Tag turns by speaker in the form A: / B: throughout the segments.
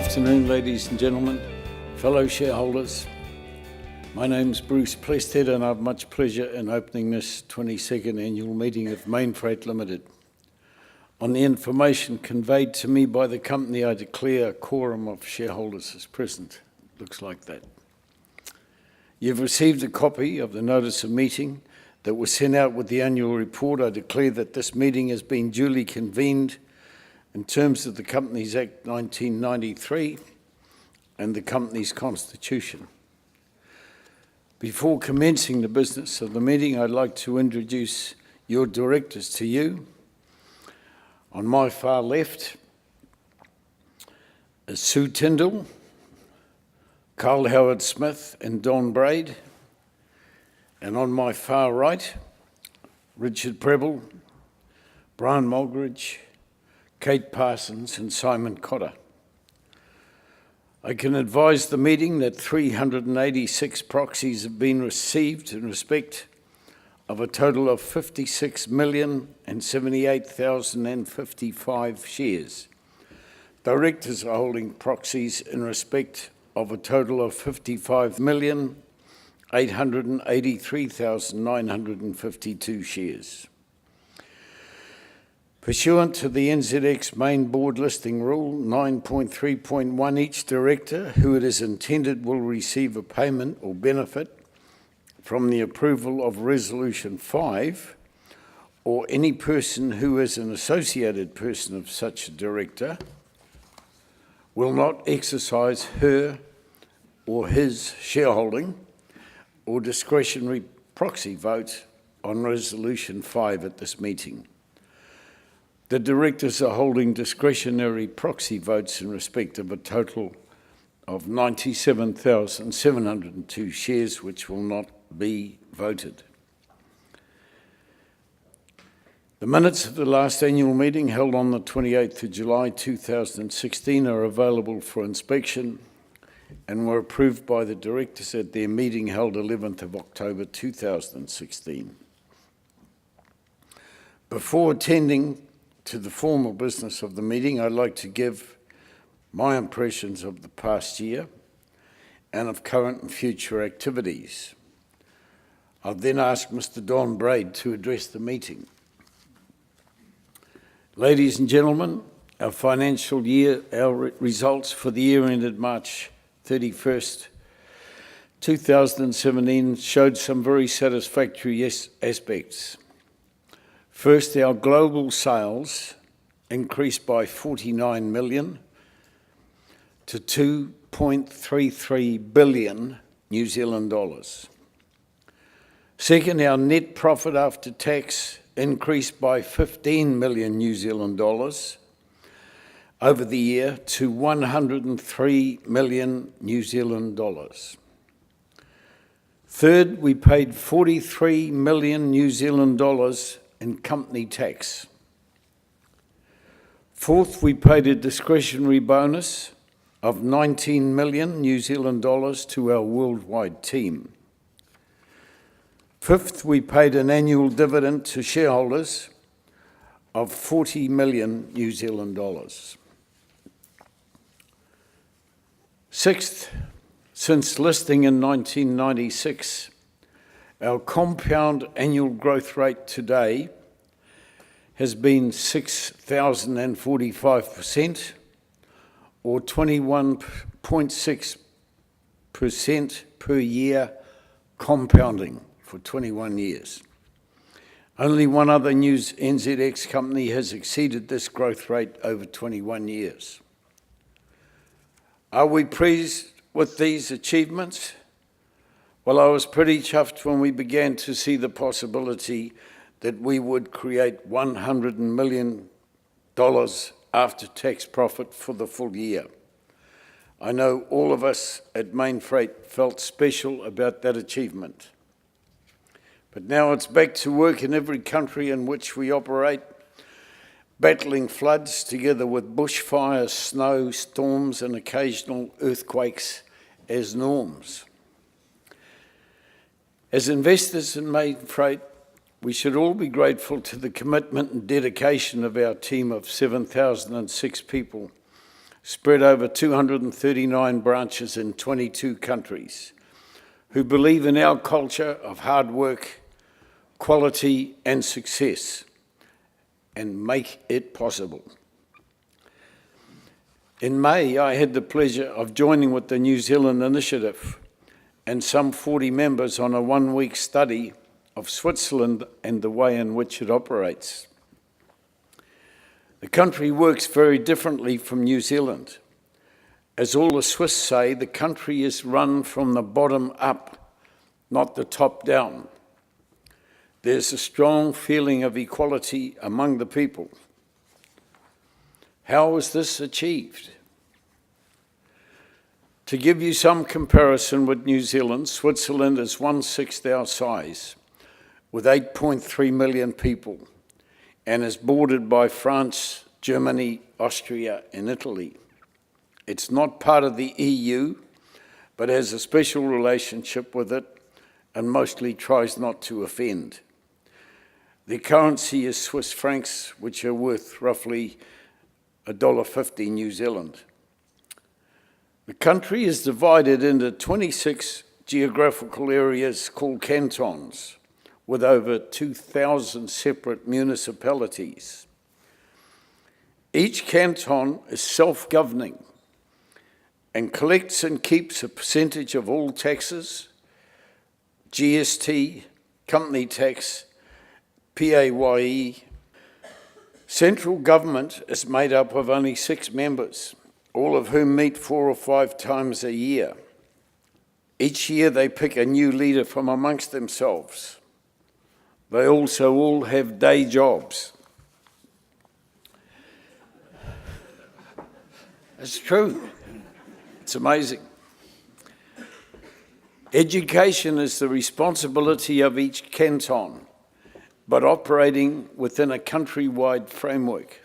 A: afternoon, ladies and gentlemen, fellow shareholders. My name's Bruce Plested and I have much pleasure in opening this 22nd annual meeting of Mainfreight Limited. On the information conveyed to me by the company, I declare a quorum of shareholders is present. Looks like that. You've received a copy of the notice of meeting that was sent out with the annual report. I declare that this meeting has been duly convened in terms of the Companies Act 1993 and the company's constitution. Before commencing the business of the meeting, I'd like to introduce your directors to you. On my far left is Sue Tyndall, Carl Howard Smith and Don Braid. And on my far right, Richard Preble, Brian Mulgridge, Kate Parsons and Simon Cotter. I can advise the meeting that 386 proxies have been received in respect of a total of 56,078,055 shares. Directors are holding proxies in respect of a total of 55,883,952 shares. Pursuant to the NZX Main Board Listing Rule 9.3.1, each director who it is intended will receive a payment or benefit from the approval of Resolution 5, or any person who is an associated person of such a director will not exercise her or his shareholding or discretionary proxy vote on Resolution 5 at this meeting. The directors are holding discretionary proxy votes in respect of a total of 97,702 shares which will not be voted. The minutes of the last annual meeting held on the 28th of July 2016 are available for inspection and were approved by the directors at their meeting held 11th of October 2016. Before attending to the formal business of the meeting, I'd like to give my impressions of the past year and of current and future activities. I'll then ask Mr. Don Braid to address the meeting. Ladies and gentlemen, our financial year, our results for the year ended March 31st, 2017 showed some very satisfactory aspects. First, our global sales increased by 49 million to 2.33 billion New Zealand dollars. Second, our net profit after tax increased by 15 million New Zealand dollars over the year to 103 million New Zealand dollars. Third, we paid 43 million New Zealand dollars in company tax. Fourth, we paid a discretionary bonus of 19 million New Zealand dollars to our worldwide team. Fifth, we paid an annual dividend to shareholders of 40 million New Zealand dollars. Sixth, since listing in 1996, our compound annual growth rate today has been 6,045%, or 21.6% per year compounding for 21 years. Only one other NZX company has exceeded this growth rate over 21 years. Are we pleased with these achievements? Well, I was pretty chuffed when we began to see the possibility that we would create $100 million after-tax profit for the full year. I know all of us at Mainfreight felt special about that achievement. But now it's back to work in every country in which we operate, battling floods together with bushfires, snow, storms and occasional earthquakes as norms. As investors in Mainfreight, we should all be grateful to the commitment and dedication of our team of 7,006 people spread over 239 branches in 22 countries, who believe in our culture of hard work, quality and success, and make it possible. In May, I had the pleasure of joining with the New Zealand Initiative and some 40 members on a one-week study of Switzerland and the way in which it operates. The country works very differently from New Zealand. As all the Swiss say, the country is run from the bottom up, not the top down. There's a strong feeling of equality among the people. How is this achieved? To give you some comparison with New Zealand, Switzerland is 1/6 our size, with 8.3 million people, and is bordered by France, Germany, Austria, and Italy. It's not part of the EU, but has a special relationship with it, and mostly tries not to offend. The currency is Swiss francs, which are worth roughly $1.50 New Zealand. The country is divided into 26 geographical areas called cantons, with over 2,000 separate municipalities. Each canton is self-governing and collects and keeps a percentage of all taxes, GST, company tax, PAYE. Central government is made up of only 6 members, all of whom meet 4 or 5 times a year. Each year they pick a new leader from amongst themselves. They also all have day jobs. It's true. It's amazing. Education is the responsibility of each canton, but operating within a countrywide framework.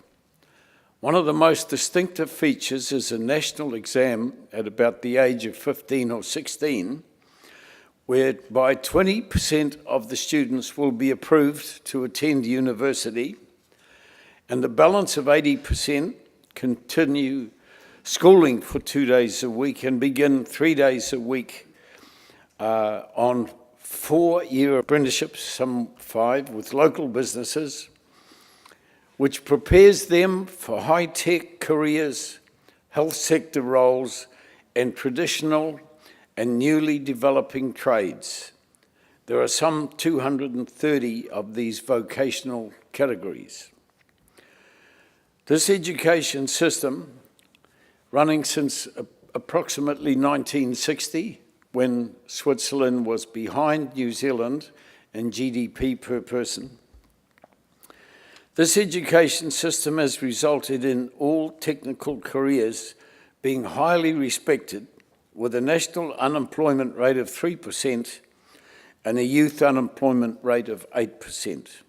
A: One of the most distinctive features is a national exam at about the age of 15 or 16, whereby 20% of the students will be approved to attend university, and the balance of 80% continue schooling for 2 days a week and begin 3 days a week on 4-year apprenticeships, some 5, with local businesses, which prepares them for high-tech careers, health sector roles, and traditional and newly developing trades. There are some 230 of these vocational categories. This education system, running since approximately 1960, when Switzerland was behind New Zealand in GDP per person, this education system has resulted in all technical careers being highly respected, with a national unemployment rate of 3% and a youth unemployment rate of 8%.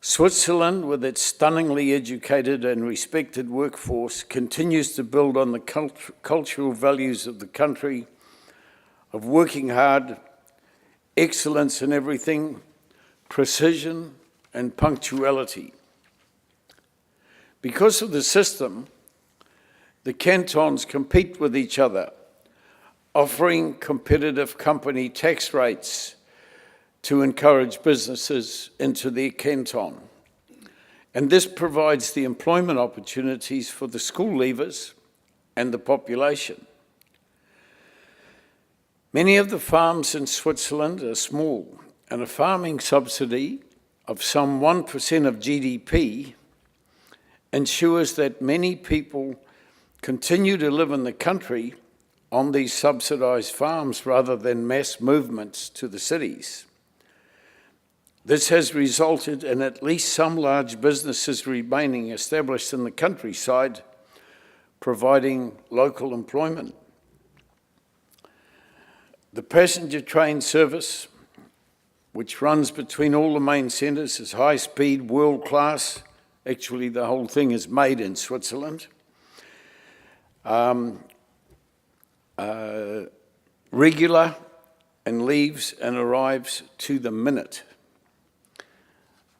A: Switzerland, with its stunningly educated and respected workforce, continues to build on the cultural values of the country, of working hard, excellence in everything, precision, and punctuality. Because of the system, the cantons compete with each other, offering competitive company tax rates to encourage businesses into their canton. And this provides the employment opportunities for the school leavers and the population. Many of the farms in Switzerland are small, and a farming subsidy of some 1% of GDP ensures that many people continue to live in the country on these subsidised farms rather than mass movements to the cities. This has resulted in at least some large businesses remaining established in the countryside, providing local employment. The passenger train service, which runs between all the main centres, is high speed, world class. Actually, the whole thing is made in Switzerland. Regular and leaves and arrives to the minute.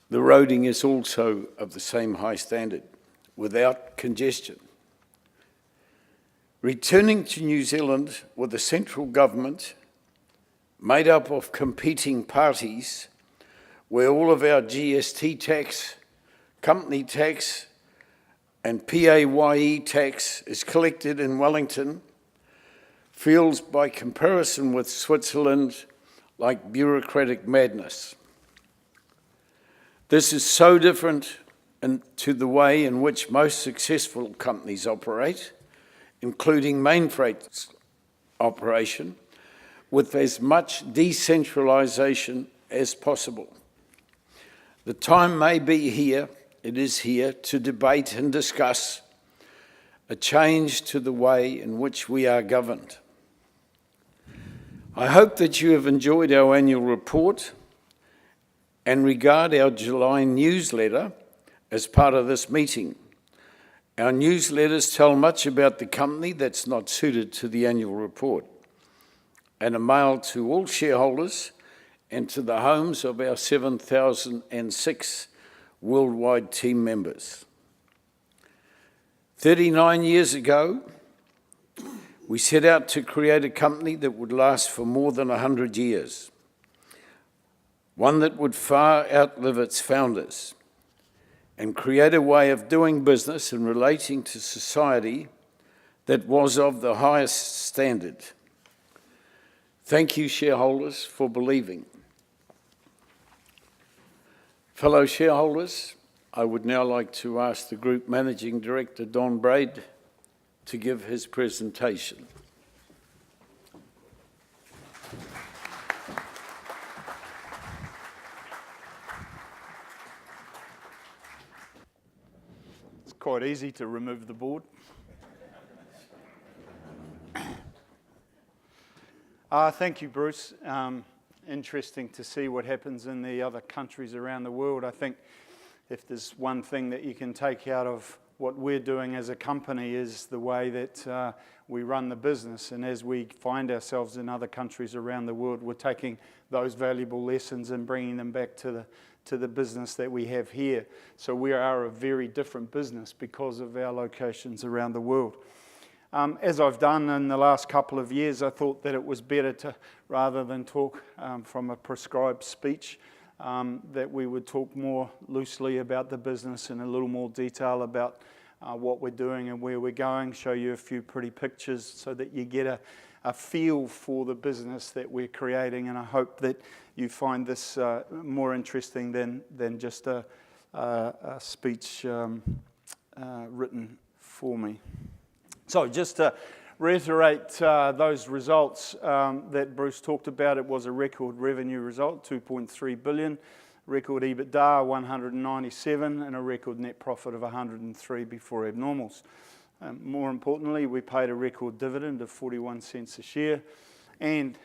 A: The roading is also of the same high standard, without congestion. Returning to New Zealand with a central government made up of competing parties, where all of our GST tax, company tax, and PAYE tax is collected in Wellington, feels by comparison with Switzerland like bureaucratic madness. This is so different to the way in which most successful companies operate, including Mainfreight's operation, with as much decentralisation as possible. The time may be here, it is here, to debate and discuss a change to the way in which we are governed. I hope that you have enjoyed our annual report and regard our July newsletter as part of this meeting. Our newsletters tell much about the company that's not suited to the annual report, and are mailed to all shareholders and to the homes of our 7,006 worldwide team members. 39 years ago, we set out to create a company that would last for more than 100 years, one that would far outlive its founders, and create a way of doing business and relating to society that was of the highest standard. Thank you, shareholders, for believing. Fellow shareholders, I would now like to ask the Group Managing Director, Don Braid, to give his presentation.
B: Quite easy to remove the board. Thank you, Bruce. Interesting to see what happens in the other countries around the world. I think if there's one thing that you can take out of what we're doing as a company is the way that we run the business. And as we find ourselves in other countries around the world, we're taking those valuable lessons and bringing them back to the business that we have here. So we are a very different business because of our locations around the world. As I've done in the last couple of years, I thought that it was better to, rather than talk from a prescribed speech, that we would talk more loosely about the business in a little more detail about what we're doing and where we're going, show you a few pretty pictures so that you get a feel for the business that we're creating, and I hope that you find this more interesting than just a speech written for me. So just to reiterate those results that Bruce talked about, it was a record revenue result, 2.3 billion, record EBITDA 197, and a record net profit of 103 before abnormals. More importantly, we paid a record dividend of 41 cents a share, and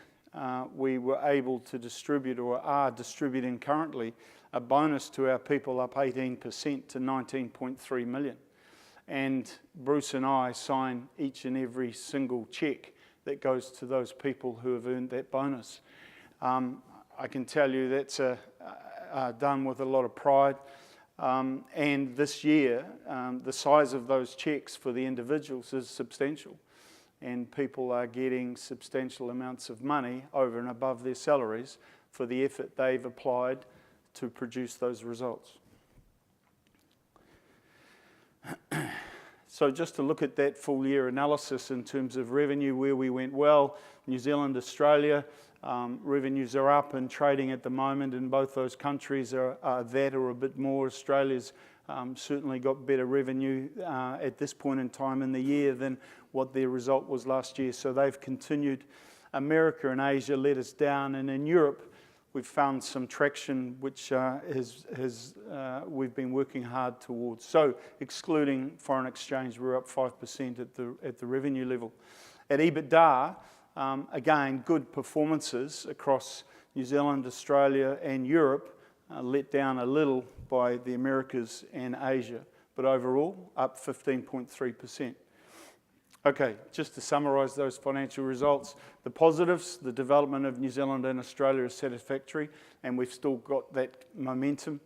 B: we were able to distribute, or are distributing currently, a bonus to our people up 18% to 19.3 million. And Bruce and I sign each and every single cheque that goes to those people who have earned that bonus. I can tell you that's done with a lot of pride. And this year, the size of those cheques for the individuals is substantial. And people are getting substantial amounts of money over and above their salaries for the effort they've applied to produce those results. So just to look at that full year analysis in terms of revenue, where we went well, New Zealand, Australia, revenues are up and trading at the moment in both those countries are that or a bit more. Australia's certainly got better revenue at this point in time in the year than what their result was last year. So they've continued. America and Asia let us down, and in Europe we've found some traction which we've been working hard towards. So excluding foreign exchange, we're up 5% at the revenue level. At EBITDA, again, good performances across New Zealand, Australia and Europe, let down a little by the Americas and Asia, but overall up 15.3%. Okay, just to summarise those financial results, the positives, the development of New Zealand and Australia is satisfactory, and we've still got that momentum.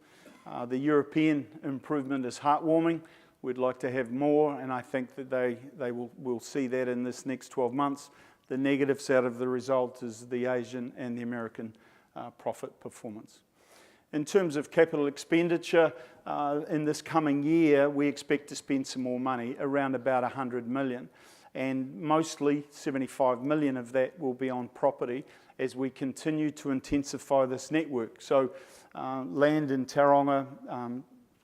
B: The European improvement is heartwarming. We'd like to have more, and I think that they will see that in this next 12 months. The negatives out of the result is the Asian and the American profit performance. In terms of capital expenditure, in this coming year, we expect to spend some more money, around about 100 million. And mostly 75 million of that will be on property as we continue to intensify this network. So land in Tauranga,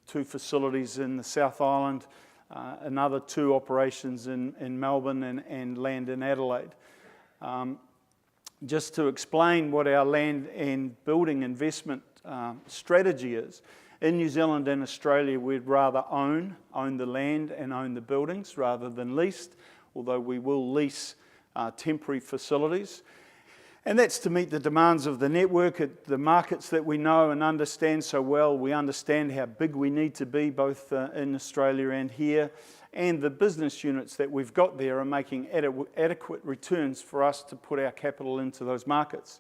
B: 2 facilities in the South Island, another 2 operations in Melbourne and land in Adelaide. Just to explain what our land and building investment strategy is, in New Zealand and Australia we'd rather own the land and own the buildings rather than leased, although we will lease temporary facilities. And that's to meet the demands of the network at the markets that we know and understand so well. We understand how big we need to be, both in Australia and here, and the business units that we've got there are making adequate returns for us to put our capital into those markets.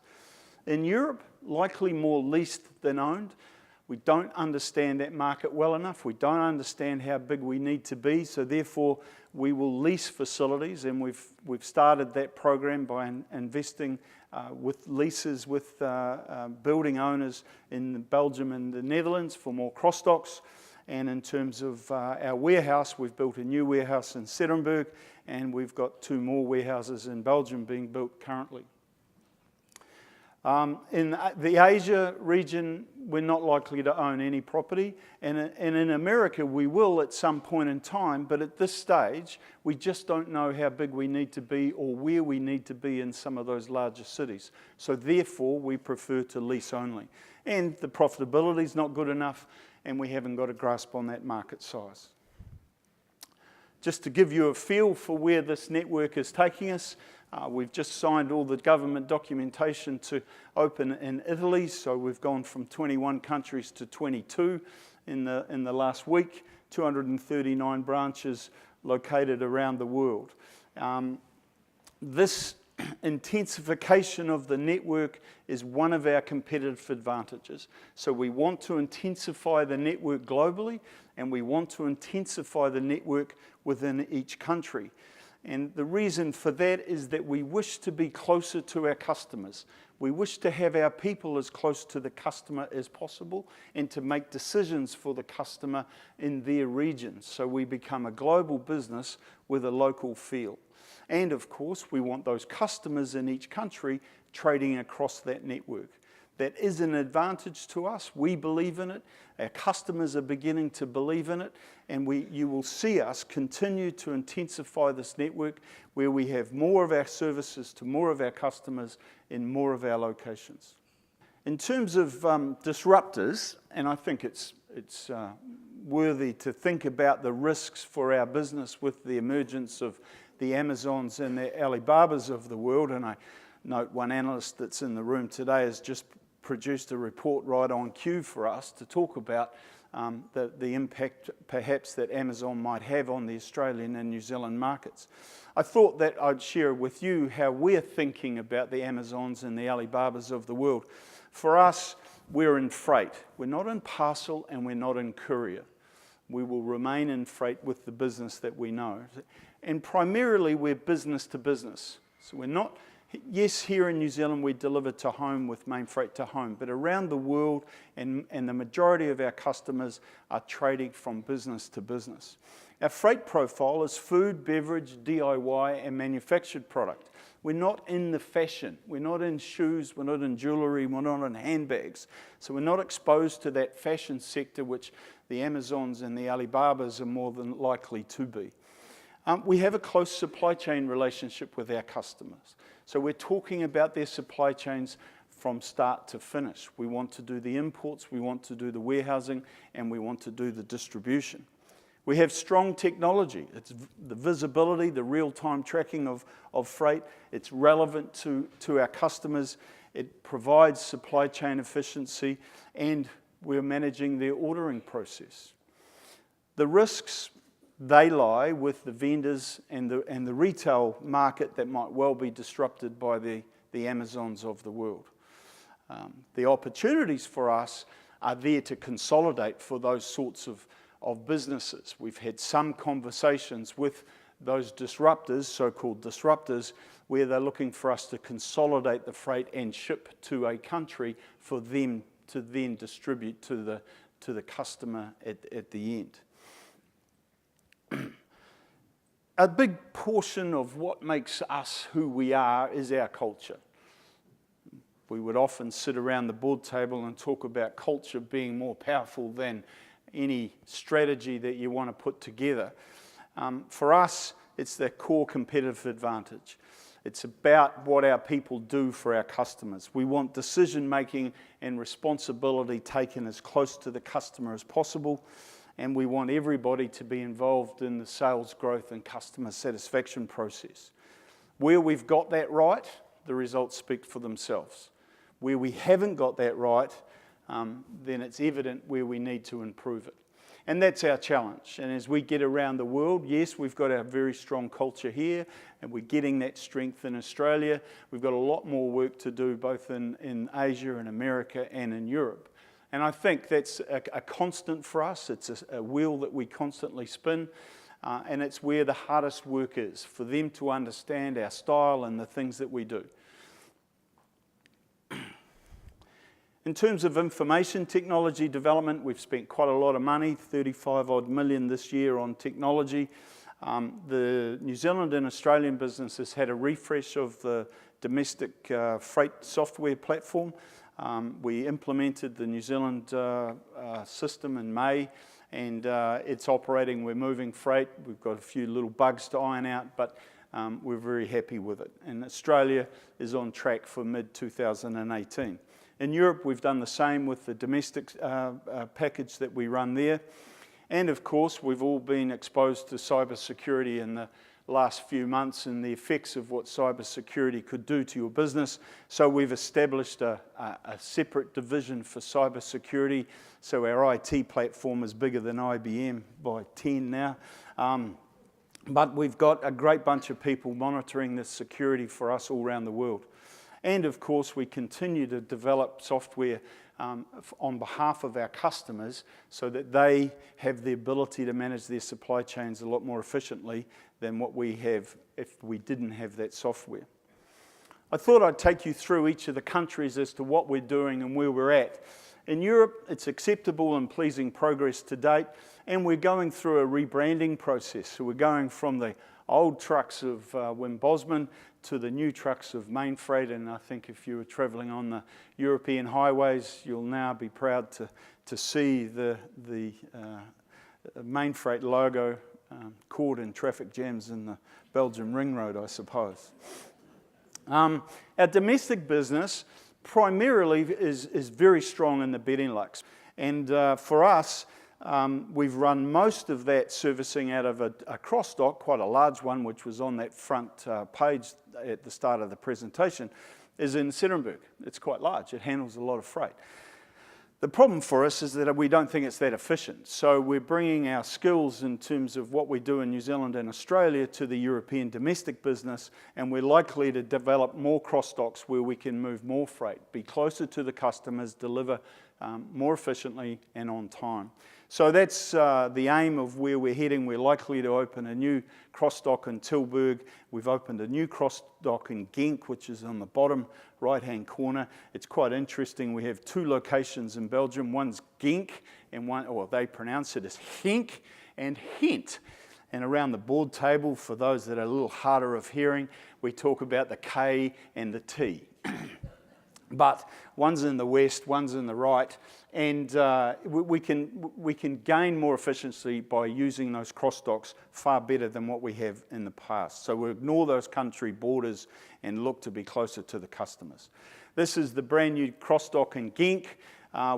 B: In Europe, likely more leased than owned. We don't understand that market well enough. We don't understand how big we need to be, so therefore we will lease facilities, and we've started that program by investing with leases with building owners in Belgium and the Netherlands for more cross-docks. And in terms of our warehouse, we've built a new warehouse in Settenberg, and we've got 2 more warehouses in Belgium being built currently. In the Asia region, we're not likely to own any property, and in America we will at some point in time, but at this stage we just don't know how big we need to be or where we need to be in some of those larger cities. So therefore we prefer to lease only. And the profitability is not good enough, and we haven't got a grasp on that market size. Just to give you a feel for where this network is taking us, we've just signed all the government documentation to open in Italy, so we've gone from 21 countries to 22 in the last week, 239 branches located around the world. This intensification of the network is one of our competitive advantages. So we want to intensify the network globally, and we want to intensify the network within each country. And the reason for that is that we wish to be closer to our customers. We wish to have our people as close to the customer as possible and to make decisions for the customer in their regions. So we become a global business with a local feel. And of course, we want those customers in each country trading across that network. That is an advantage to us. We believe in it. Our customers are beginning to believe in it. And you will see us continue to intensify this network where we have more of our services to more of our customers in more of our locations. In terms of disruptors, and I think it's worthy to think about the risks for our business with the emergence of the Amazons and the Alibabas of the world, and I note one analyst that's in the room today has just produced a report right on cue for us to talk about the impact perhaps that Amazon might have on the Australian and New Zealand markets. I thought that I'd share with you how we're thinking about the Amazons and the Alibabas of the world. For us, we're in freight. We're not in parcel and we're not in courier. We will remain in freight with the business that we know. And primarily we're business to business. So we're not, yes, here in New Zealand we deliver to home with Mainfreight to home, but around the world and the majority of our customers are trading from business to business. Our freight profile is food, beverage, DIY and manufactured product. We're not in the fashion, we're not in shoes, we're not in jewellery, we're not in handbags. So we're not exposed to that fashion sector which the Amazons and the Alibabas are more than likely to be. We have a close supply chain relationship with our customers. So we're talking about their supply chains from start to finish. We want to do the imports, we want to do the warehousing, and we want to do the distribution. We have strong technology. It's the visibility, the real-time tracking of freight. It's relevant to our customers. It provides supply chain efficiency, and we're managing their ordering process. The risks, they lie with the vendors and the retail market that might well be disrupted by the Amazons of the world. The opportunities for us are there to consolidate for those sorts of of businesses. We've had some conversations with those disruptors, so-called disruptors, where they're looking for us to consolidate the freight and ship to a country for them to then distribute to the customer at the end. A big portion of what makes us who we are is our culture. We would often sit around the board table and talk about culture being more powerful than any strategy that you want to put together. For us, it's the core competitive advantage. It's about what our people do for our customers. We want decision-making and responsibility taken as close to the customer as possible, and we want everybody to be involved in the sales growth and customer satisfaction process. Where we've got that right, the results speak for themselves. Where we haven't got that right, then it's evident where we need to improve it. And that's our challenge. And as we get around the world, yes, we've got a very strong culture here, and we're getting that strength in Australia. We've got a lot more work to do both in Asia and America and in Europe. And I think that's a constant for us. It's a wheel that we constantly spin, and it's where the hardest work is, for them to understand our style and the things that we do. In terms of information technology development, we've spent quite a lot of money, 35 odd million this year on technology. The New Zealand and Australian business has had a refresh of the domestic freight software platform. We implemented the New Zealand system in May, and it's operating. We're moving freight. We've got a few little bugs to iron out, but we're very happy with it. And Australia is on track for mid-2018. In Europe, we've done the same with the domestic package that we run there. And of course, we've all been exposed to cybersecurity in the last few months and the effects of what cybersecurity could do to your business. So we've established a separate division for cybersecurity. So our IT platform is bigger than IBM by 10 now. But we've got a great bunch of people monitoring this security for us all around the world. And of course, we continue to develop software on behalf of our customers so that they have the ability to manage their supply chains a lot more efficiently than what we have if we didn't have that software. I thought I'd take you through each of the countries as to what we're doing and where we're at. In Europe, it's acceptable and pleasing progress to date, and we're going through a rebranding process. So we're going from the old trucks of Wim Bosman to the new trucks of Mainfreight, and I think if you were travelling on the European highways, you'll now be proud to see the Mainfreight logo caught in traffic jams in the Belgian ring road, I suppose. Our domestic business primarily is very strong in the Benelux, and for us, we've run most of that servicing out of a cross-dock, quite a large one, which was on that front page at the start of the presentation, is in Sederenburg. It's quite large. It handles a lot of freight. The problem for us is that we don't think it's that efficient. So we're bringing our skills in terms of what we do in New Zealand and Australia to the European domestic business, and we're likely to develop more cross-docks where we can move more freight, be closer to the customers, deliver more efficiently and on time. So that's the aim of where we're heading. We're likely to open a new cross-dock in Tilburg. We've opened a new cross-dock in Genk, which is on the bottom right-hand corner. It's quite interesting. We have two locations in Belgium. One's Genk, and one, or they pronounce it as Henk and Hent. And around the board table, for those that are a little harder of hearing, we talk about the K and the T. But one's in the west, one's in the right, and we can gain more efficiency by using those cross-docks far better than what we have in the past. So we'll ignore those country borders and look to be closer to the customers. This is the brand new cross-dock in Genk,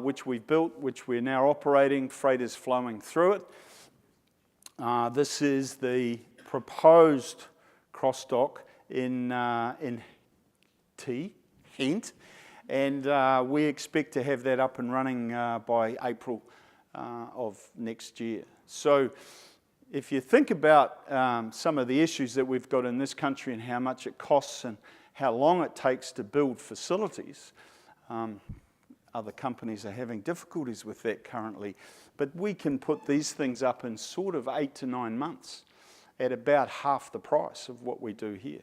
B: which we've built, which we're now operating. Freight is flowing through it. This is the proposed cross-dock in Hent. And we expect to have that up and running by April of next year. So if you think about some of the issues that we've got in this country and how much it costs and how long it takes to build facilities, Other companies are having difficulties with that currently. But we can put these things up in sort of 8 to 9 months at about half the price of what we do here.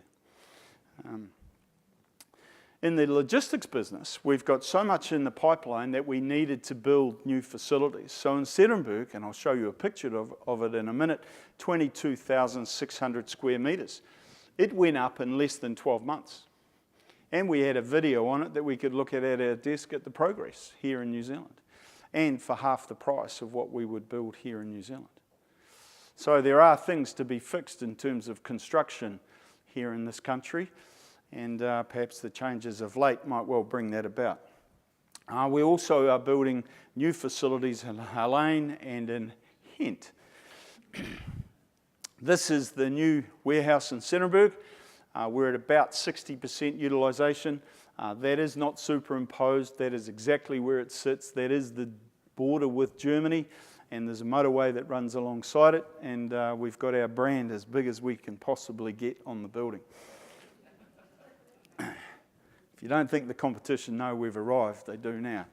B: In the logistics business, we've got so much in the pipeline that we needed to build new facilities. So in Sedinburg, and I'll show you a picture of it in a minute, 22,600 square metres. It went up in less than 12 months. And we had a video on it that we could look at our desk at the Progress here in New Zealand, and for half the price of what we would build here in New Zealand. So there are things to be fixed in terms of construction here in this country, and perhaps the changes of late might well bring that about. We also are building new facilities in Helene and in Hent. This is the new warehouse in Sedinburg. We're at about 60% utilisation. That is not superimposed. That is exactly where it sits. That is the border with Germany, and there's a motorway that runs alongside it, and we've got our brand as big as we can possibly get on the building. If you don't think the competition know we've arrived, they do now.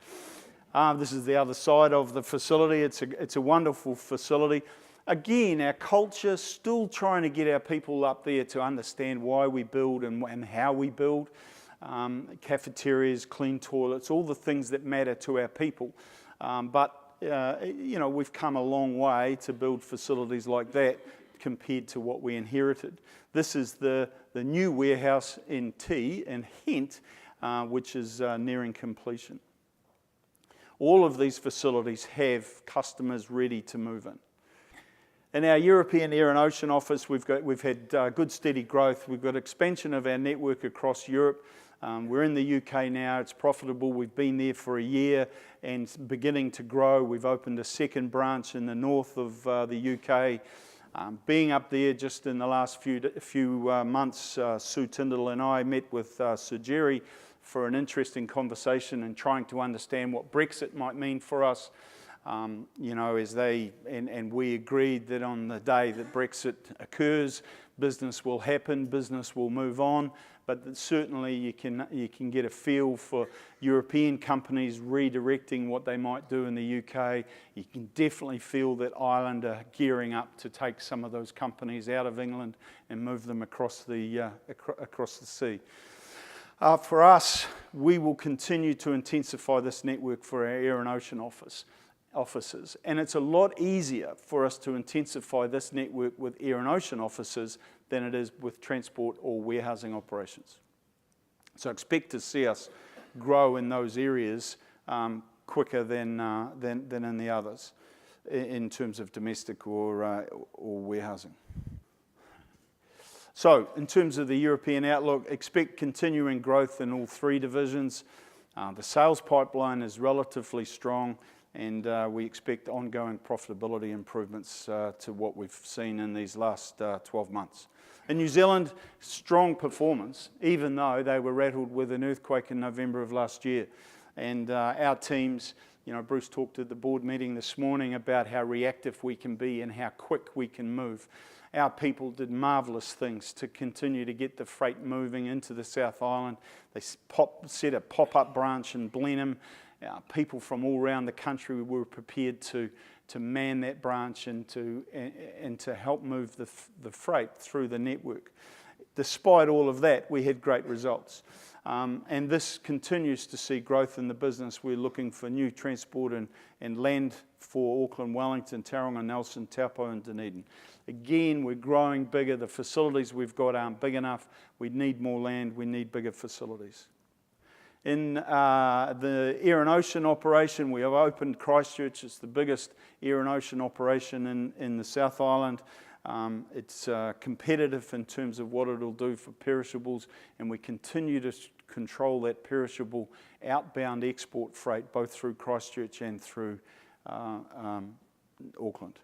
B: This is the other side of the facility. It's a wonderful facility. Again, our culture, still trying to get our people up there to understand why we build and how we build. Cafeterias, clean toilets, all the things that matter to our people. We've come a long way to build facilities like that compared to what we inherited. This is the new warehouse in Hent, which is nearing completion. All of these facilities have customers ready to move in. In our European Air and Ocean office, we've had good steady growth. We've got expansion of our network across Europe. We're in the UK now. It's profitable. We've been there for a year and beginning to grow. We've opened a second branch in the north of the UK. Being up there just in the last few months, Sue Tyndall and I met with Sir Jerry for an interesting conversation and trying to understand what Brexit might mean for us. And we agreed that on the day that Brexit occurs, business will happen, business will move on, but that certainly you can get a feel for European companies redirecting what they might do in the UK. You can definitely feel that Ireland are gearing up to take some of those companies out of England and move them across the sea. For us, we will continue to intensify this network for our Air and Ocean offices. And it's a lot easier for us to intensify this network with Air and Ocean offices than it is with transport or warehousing operations. So expect to see us grow in those areas quicker than in the others in terms of domestic or warehousing. So in terms of the European outlook, expect continuing growth in all three divisions. The sales pipeline is relatively strong, and we expect ongoing profitability improvements to what we've seen in these last 12 months. In New Zealand, strong performance, even though they were rattled with an earthquake in November of last year. And our teams, Bruce talked at the board meeting this morning about how reactive we can be and how quick we can move. Our people did marvellous things to continue to get the freight moving into the South Island. They set a pop-up branch in Blenheim. People from all around the country were prepared to man that branch and to help move the freight through the network. Despite all of that, we had great results. And this continues to see growth in the business. We're looking for new transport and land for Auckland, Wellington, Tauranga, Nelson, Taupo and Dunedin. Again, we're growing bigger. The facilities we've got aren't big enough. We need more land. We need bigger facilities. In the Air and Ocean operation, we have opened Christchurch. It's the biggest Air and Ocean operation in the South Island. It's competitive in terms of what it'll do for perishables, and we continue to control that perishable outbound export freight, both through Christchurch and through Auckland.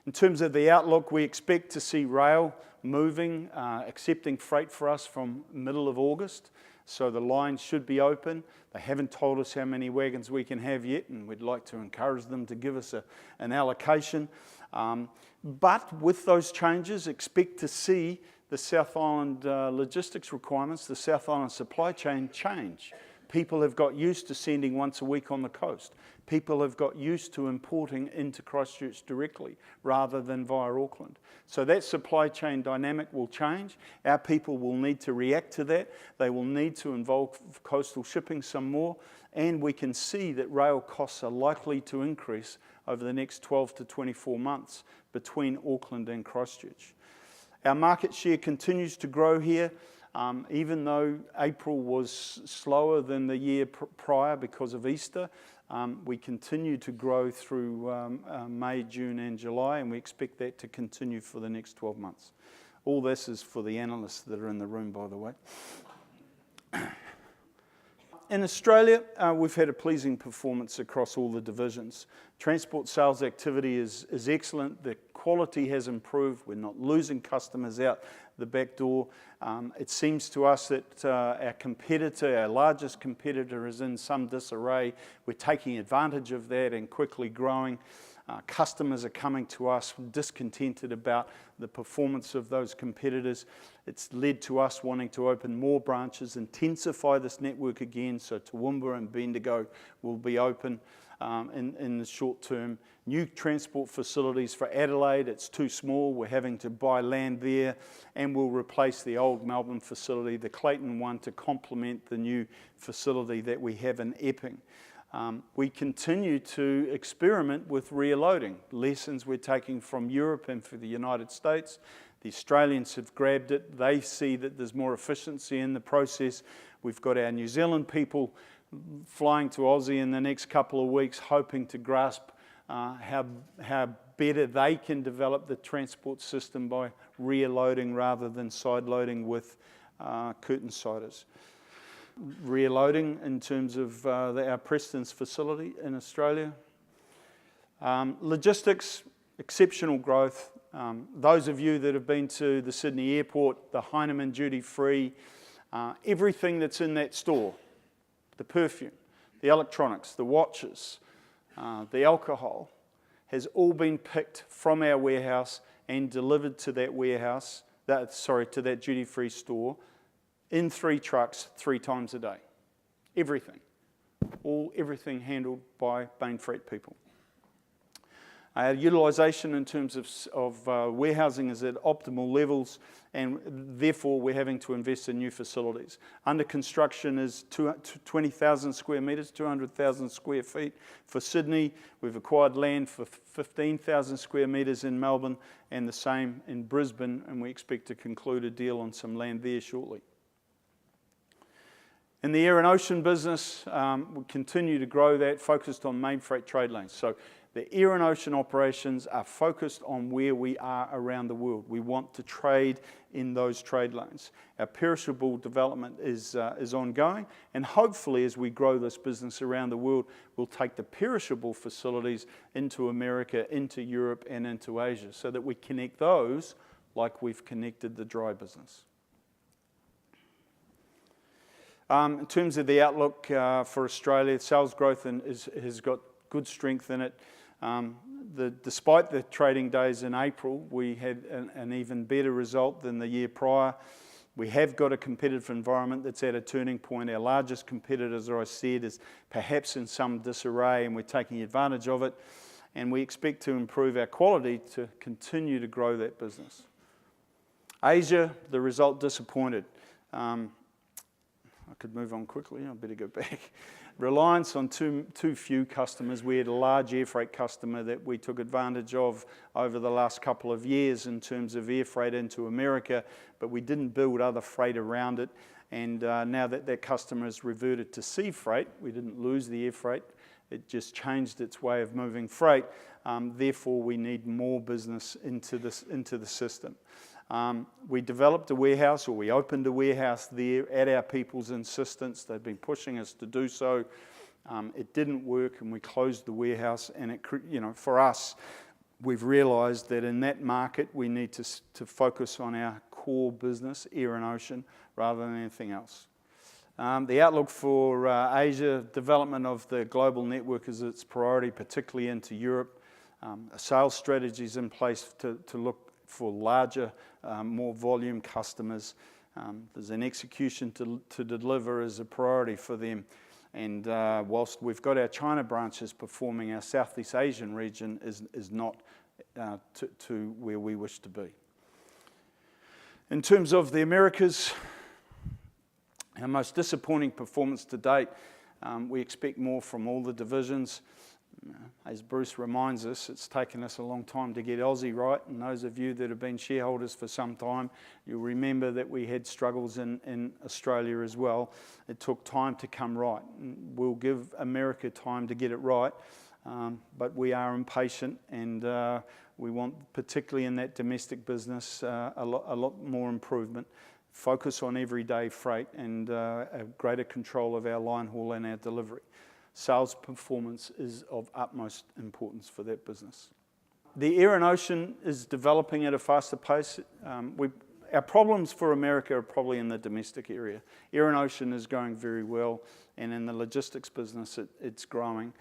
B: In terms of the outlook, we expect to see rail moving, accepting freight for us from middle of August. So the line should be open. They haven't told us how many wagons we can have yet, and we'd like to encourage them to give us an allocation. But with those changes, expect to see the South Island logistics requirements, the South Island supply chain change. People have got used to sending once a week on the coast. People have got used to importing into Christchurch directly rather than via Auckland. So that supply chain dynamic will change. Our people will need to react to that. They will need to involve coastal shipping some more. And we can see that rail costs are likely to increase over the next 12 to 24 months between Auckland and Christchurch. Our market share continues to grow here. Even though April was slower than the year prior because of Easter, we continue to grow through May, June and July, and we expect that to continue for the next 12 months. All this is for the analysts that are in the room, by the way. In Australia, we've had a pleasing performance across all the divisions. Transport sales activity is excellent. The quality has improved. We're not losing customers out the back door. It seems to us that our largest competitor, is in some disarray. We're taking advantage of that and quickly growing. Customers are coming to us discontented about the performance of those competitors. It's led to us wanting to open more branches, intensify this network again, so Toowoomba and Bendigo will be open in the short term. New transport facilities for Adelaide, it's too small, we're having to buy land there, and we'll replace the old Melbourne facility, the Clayton one, to complement the new facility that we have in Epping. We continue to experiment with rear loading, lessons we're taking from Europe and for the United States. The Australians have grabbed it. They see that there's more efficiency in the process. We've got our New Zealand people flying to Aussie in the next couple of weeks, hoping to grasp how better they can develop the transport system by rear loading rather than side loading with curtain siders. Rear loading in terms of our Preston's facility in Australia. Logistics, exceptional growth. Those of you that have been to the Sydney airport, the Heinemann duty free, everything that's in that store, the perfume, the electronics, the watches, the alcohol, has all been picked from our warehouse and delivered to that warehouse, to that duty free store, in 3 trucks 3 times a day. Everything. Everything handled by Mainfreight people. Our utilisation in terms of warehousing is at optimal levels, and therefore we're having to invest in new facilities. Under construction is 20,000 square metres, 200,000 square feet for Sydney. We've acquired land for 15,000 square metres in Melbourne, and the same in Brisbane, and we expect to conclude a deal on some land there shortly. In the air and ocean business, we continue to grow that, focused on Mainfreight trade lanes. So the air and ocean operations are focused on where we are around the world. We want to trade in those trade lanes. Our perishable development is ongoing, and hopefully as we grow this business around the world, we'll take the perishable facilities into America, into Europe, and into Asia, so that we connect those like we've connected the dry business. In terms of the outlook for Australia, sales growth has got good strength in it. Despite the trading days in April, we had an even better result than the year prior. We have got a competitive environment that's at a turning point. Our largest competitor, as I said, is perhaps in some disarray, and we're taking advantage of it. And we expect to improve our quality to continue to grow that business. Asia, the result disappointed. I could move on quickly, I better go back. Reliance on too few customers. We had a large air freight customer that we took advantage of over the last couple of years in terms of air freight into America, but we didn't build other freight around it. And now that customer has reverted to sea freight, we didn't lose the air freight, it just changed its way of moving freight. Therefore, we need more business into the system. We developed a warehouse, or we opened a warehouse there at our people's insistence. They've been pushing us to do so. It didn't work, and we closed the warehouse. And for us, we've realised that in that market we need to focus on our core business, air and ocean, rather than anything else. The outlook for Asia, development of the global network is its priority, particularly into Europe. A sales strategy is in place to look for larger, more volume customers. There's an execution to deliver as a priority for them. And whilst we've got our China branches performing, our Southeast Asian region is not to where we wish to be. In terms of the Americas, our most disappointing performance to date, we expect more from all the divisions. As Bruce reminds us, it's taken us a long time to get Aussie right, and those of you that have been shareholders for some time, you'll remember that we had struggles in Australia as well. It took time to come right. We'll give America time to get it right, but we are impatient, and we want, particularly in that domestic business, a lot more improvement. Focus on everyday freight and a greater control of our line haul and our delivery. Sales performance is of utmost importance for that business. The air and ocean is developing at a faster pace. Our problems for America are probably in the domestic area. Air and ocean is going very well, and in the logistics business, it's growing.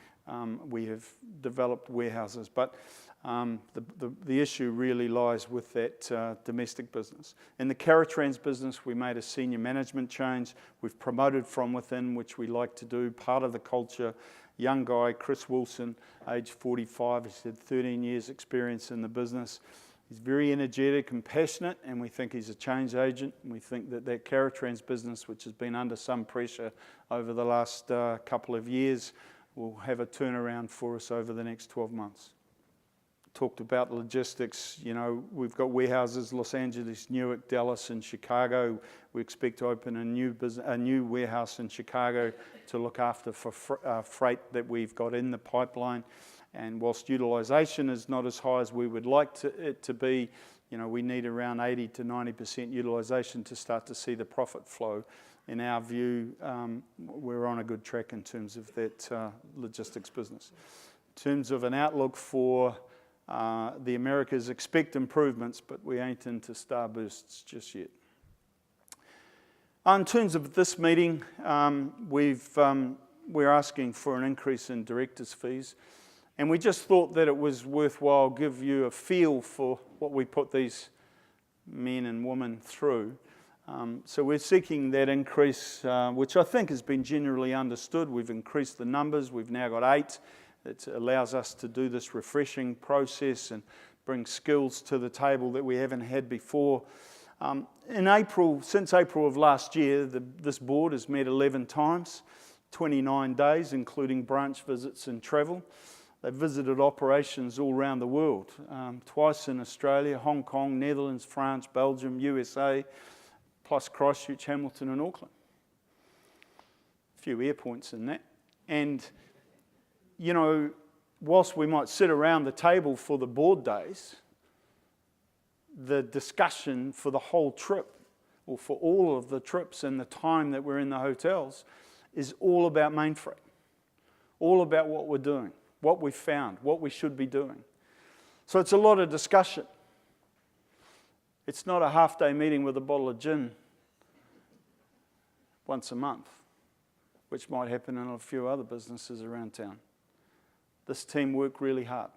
B: We have developed warehouses, but the issue really lies with that domestic business. In the Caratrans business, we made a senior management change. We've promoted from within, which we like to do, part of the culture. Young guy, Chris Wilson, age 45, he's had 13 years experience in the business. He's very energetic and passionate, and we think he's a change agent. And we think that Caratrans business, which has been under some pressure over the last couple of years, will have a turnaround for us over the next 12 months. Talked about logistics. You know, we've got warehouses, Los Angeles, Newark, Dallas, and Chicago. We expect to open a new warehouse in Chicago to look after for freight that we've got in the pipeline. And whilst utilisation is not as high as we would like it to be, you know, we need around 80 to 90% utilisation to start to see the profit flow. In our view, we're on a good track in terms of that logistics business. In terms of an outlook for the Americas, expect improvements, but we ain't into starbursts just yet. In terms of this meeting, we're asking for an increase in directors' fees, and we just thought that it was worthwhile give you a feel for what we put these men and women through. So we're seeking that increase, which I think has been generally understood. We've increased the numbers. We've now got 8. It allows us to do this refreshing process and bring skills to the table that we haven't had before. Since April of last year, this board has met 11 times, 29 days, including branch visits and travel. They've visited operations all around the world, twice in Australia, Hong Kong, Netherlands, France, Belgium, USA, plus Christchurch, Hamilton and Auckland. A few air points in that. And you know, whilst we might sit around the table for the board days, the discussion for the whole trip, or for all of the trips and the time that we're in the hotels, is all about Mainfreight. All about what we're doing, what we've found, what we should be doing. So it's a lot of discussion. It's not a half-day meeting with a bottle of gin once a month, which might happen in a few other businesses around town. This team worked really hard.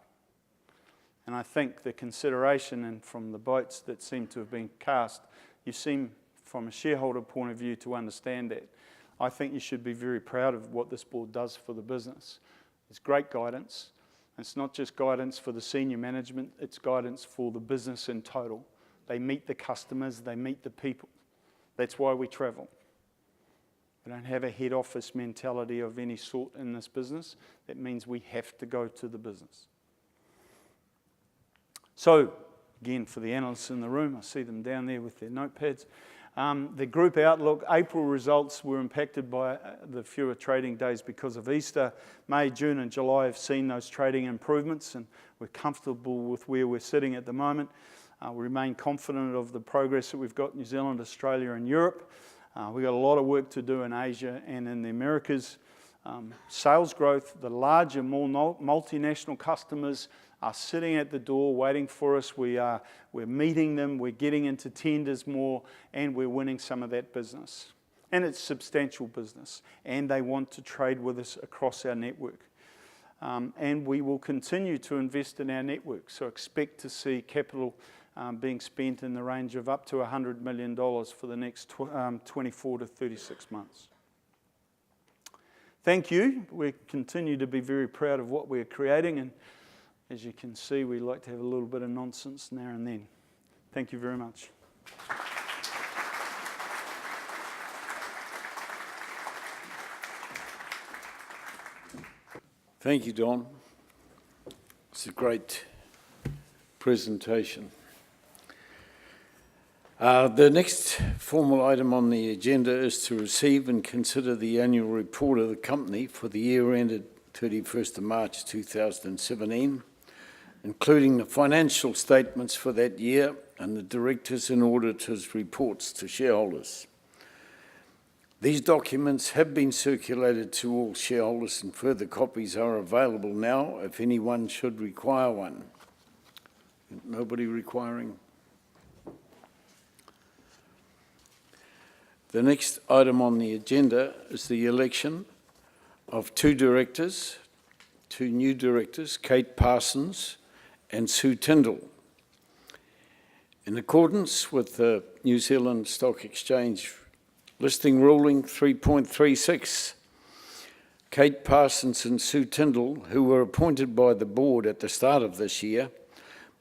B: And I think the consideration and from the votes that seem to have been cast, you seem from a shareholder point of view to understand that. I think you should be very proud of what this board does for the business. It's great guidance. It's not just guidance for the senior management, it's guidance for the business in total. They meet the customers, they meet the people. That's why we travel. We don't have a head office mentality of any sort in this business. That means we have to go to the business. So, again, for the analysts in the room, I see them down there with their notepads. The group outlook, April results were impacted by the fewer trading days because of Easter. May, June and July have seen those trading improvements, and we're comfortable with where we're sitting at the moment. We remain confident of the progress that we've got in New Zealand, Australia and Europe. We've got a lot of work to do in Asia and in the Americas. Sales growth, the larger, more multinational customers are sitting at the door waiting for us. We're meeting them, we're getting into tenders more, and we're winning some of that business. And it's substantial business, and they want to trade with us across our network. And we will continue to invest in our network, so expect to see capital being spent in the range of up to $100 million for the next 24 to 36 months. thank you. We continue to be very proud of what we're creating, and as you can see, we like to have a little bit of nonsense now and then. Thank you very much.
A: Thank you, Don. It's a great presentation. The next formal item on the agenda is to receive and consider the annual report of the company for the year ended 31st of March 2017, including the financial statements for that year and the directors' and auditors' reports to shareholders. These documents have been circulated to all shareholders, and further copies are available now if anyone should require one. Nobody requiring? The next item on the agenda is the election of two new directors, Kate Parsons and Sue Tyndall. In accordance with the New Zealand Stock Exchange Listing Ruling 3.36, Kate Parsons and Sue Tyndall, who were appointed by the board at the start of this year,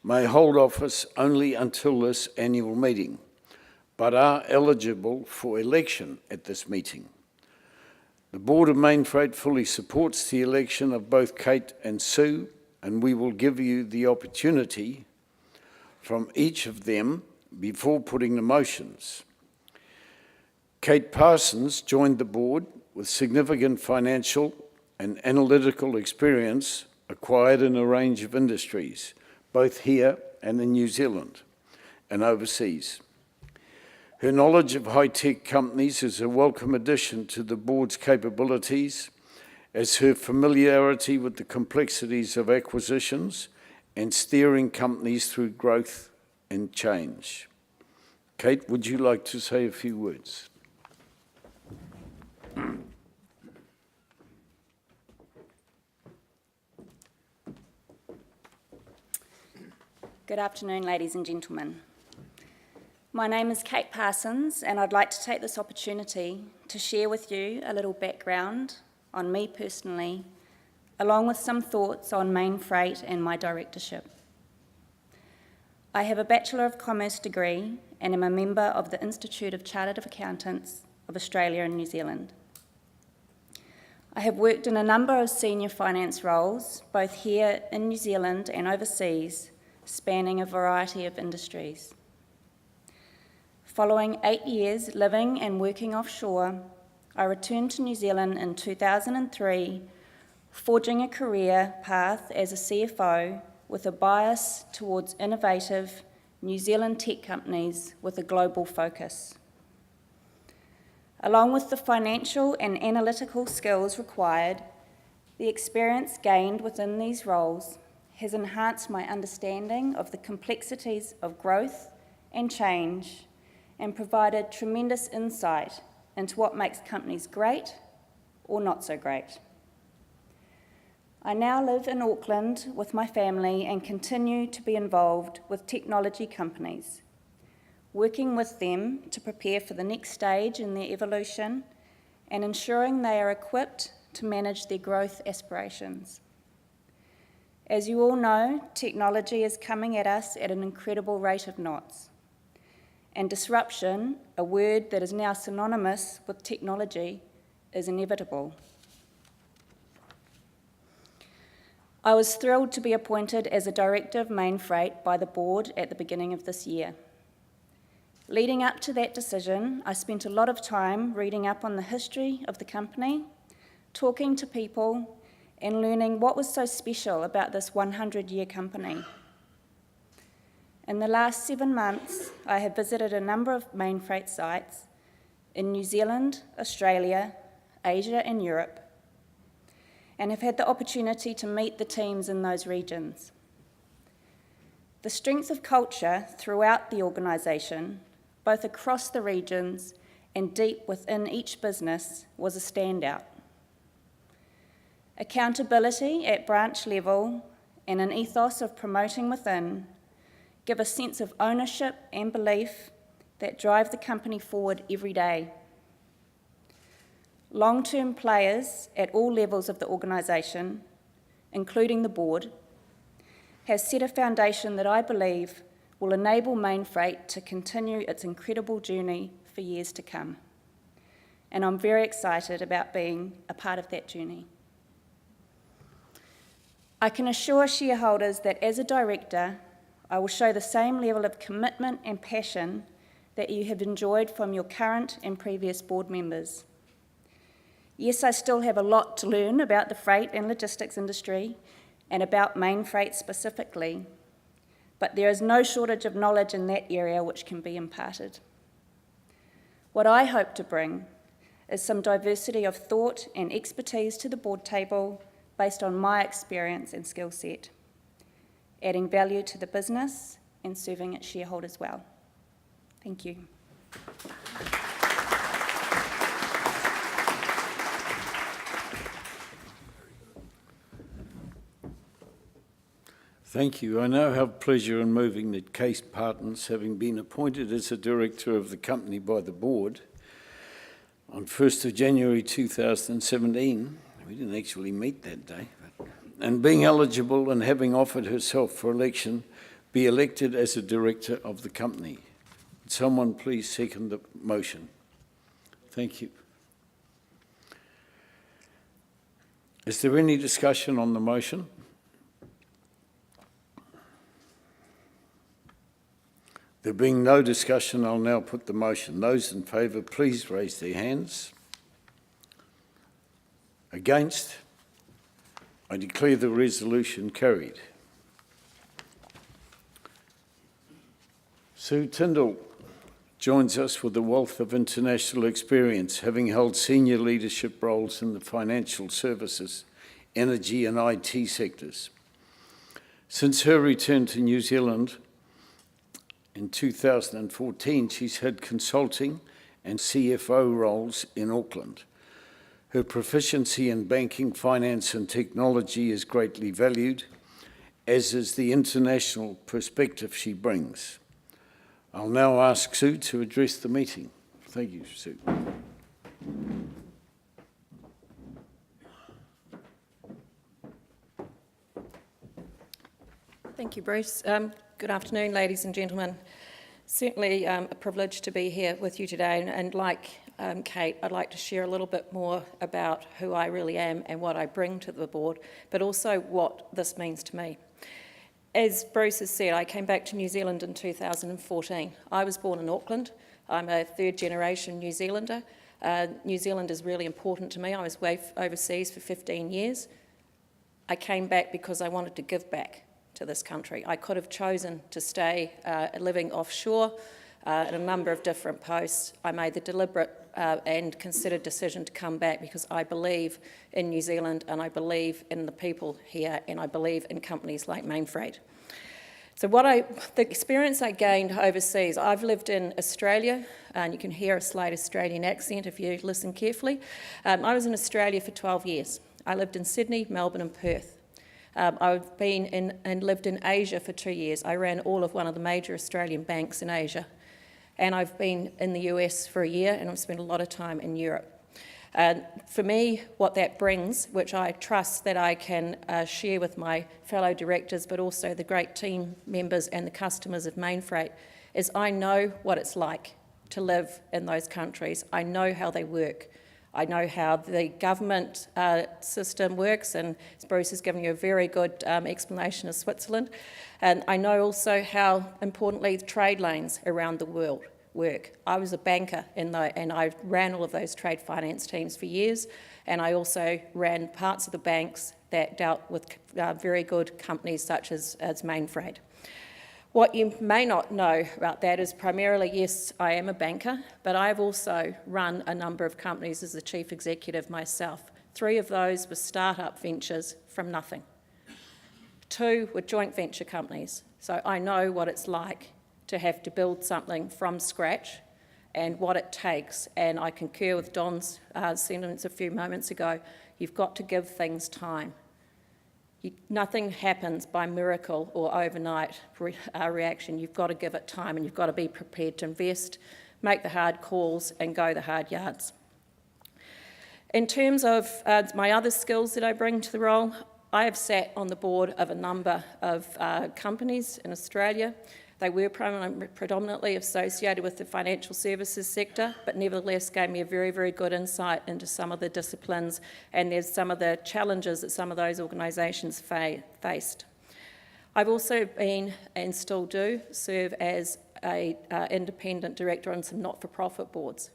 A: may hold office only until this annual meeting, but are eligible for election at this meeting. The board of Mainfreight fully supports the election of both Kate and Sue, and we will give you the opportunity from each of them before putting the motions. Kate Parsons joined the board with significant financial and analytical experience acquired in a range of industries, both here and in New Zealand and overseas. Her knowledge of high-tech companies is a welcome addition to the board's capabilities, as her familiarity with the complexities of acquisitions and steering companies through growth and change. Kate, would you like to say a few words?
C: Good afternoon, ladies and gentlemen. My name is Kate Parsons, and I'd like to take this opportunity to share with you a little background on me personally, along with some thoughts on Mainfreight and my directorship. I have a Bachelor of Commerce degree and am a member of the Institute of Chartered Accountants of Australia and New Zealand. I have worked in a number of senior finance roles, both here in New Zealand and overseas, spanning a variety of industries. Following 8 years living and working offshore, I returned to New Zealand in 2003, forging a career path as a CFO with a bias towards innovative New Zealand tech companies with a global focus. Along with the financial and analytical skills required, the experience gained within these roles has enhanced my understanding of the complexities of growth and change and provided tremendous insight into what makes companies great or not so great. I now live in Auckland with my family and continue to be involved with technology companies, working with them to prepare for the next stage in their evolution and ensuring they are equipped to manage their growth aspirations. As you all know, technology is coming at us at an incredible rate of knots, and disruption, a word that is now synonymous with technology, is inevitable. I was thrilled to be appointed as a director of Mainfreight by the board at the beginning of this year. Leading up to that decision, I spent a lot of time reading up on the history of the company, talking to people, and learning what was so special about this 100-year company. In the last 7 months, I have visited a number of Mainfreight sites in New Zealand, Australia, Asia, and Europe, and have had the opportunity to meet the teams in those regions. The strength of culture throughout the organisation, both across the regions and deep within each business, was a standout. Accountability at branch level and an ethos of promoting within give a sense of ownership and belief that drive the company forward every day. long-term players at all levels of the organisation, including the board, has set a foundation that I believe will enable Mainfreight to continue its incredible journey for years to come. And I'm very excited about being a part of that journey. I can assure shareholders that as a director, I will show the same level of commitment and passion that you have enjoyed from your current and previous board members. Yes, I still have a lot to learn about the freight and logistics industry and about Mainfreight specifically, but there is no shortage of knowledge in that area which can be imparted. What I hope to bring is some diversity of thought and expertise to the board table based on my experience and skill set, adding value to the business and serving its shareholders well. Thank you.
A: Thank you. I now have pleasure in moving that Case Partners, having been appointed as a director of the company by the board on 1st of January 2017, we didn't actually meet that day, and being eligible and having offered herself for election, be elected as a director of the company. Would someone please second the motion? Thank you. Is there any discussion on the motion? There being no discussion, I'll now put the motion. Those in favour, please raise their hands. Against? I declare the resolution carried. Sue Tyndall joins us with a wealth of international experience, having held senior leadership roles in the financial services, energy and IT sectors. Since her return to New Zealand in 2014, she's had consulting and CFO roles in Auckland. Her proficiency in banking, finance and technology is greatly valued, as is the international perspective she brings. I'll now ask Sue to address the meeting. Thank you, Sue.
D: Thank you, Bruce. Good afternoon, ladies and gentlemen. Certainly a privilege to be here with you today, and like Kate, I'd like to share a little bit more about who I really am and what I bring to the board, but also what this means to me. As Bruce has said, I came back to New Zealand in 2014. I was born in Auckland. I'm a third-generation New Zealander. New Zealand is really important to me. I was overseas for 15 years. I came back because I wanted to give back to this country. I could have chosen to stay living offshore in a number of different posts. I made the deliberate and considered decision to come back because I believe in New Zealand and I believe in the people here and I believe in companies like Mainfreight. So the experience I gained overseas, I've lived in Australia, and you can hear a slight Australian accent if you listen carefully. I was in Australia for 12 years. I lived in Sydney, Melbourne and Perth. I've been in and lived in Asia for 2 years. I ran all of one of the major Australian banks in Asia. And I've been in the US for a year, and I've spent a lot of time in Europe. For me, what that brings, which I trust that I can share with my fellow directors, but also the great team members and the customers of Mainfreight, is I know what it's like to live in those countries. I know how they work. I know how the government system works, and Bruce has given you a very good explanation of Switzerland. And I know also how, importantly, the trade lanes around the world work. I was a banker and I ran all of those trade finance teams for years, and I also ran parts of the banks that dealt with very good companies such as Mainfreight. What you may not know about that is primarily, yes, I am a banker, but I've also run a number of companies as the chief executive myself. 3 of those were start-up ventures from nothing. 2 were joint venture companies. So I know what it's like to have to build something from scratch and what it takes. And I concur with Don's sentence a few moments ago. You've got to give things time. Nothing happens by miracle or overnight reaction. You've got to give it time, and you've got to be prepared to invest, make the hard calls and go the hard yards. In terms of my other skills that I bring to the role, I have sat on the board of a number of companies in Australia. They were predominantly associated with the financial services sector, but nevertheless gave me a very, very good insight into some of the disciplines and there's some of the challenges that some of those organisations faced. I've also been, and still do, serve as an independent director on some not-for-profit boards.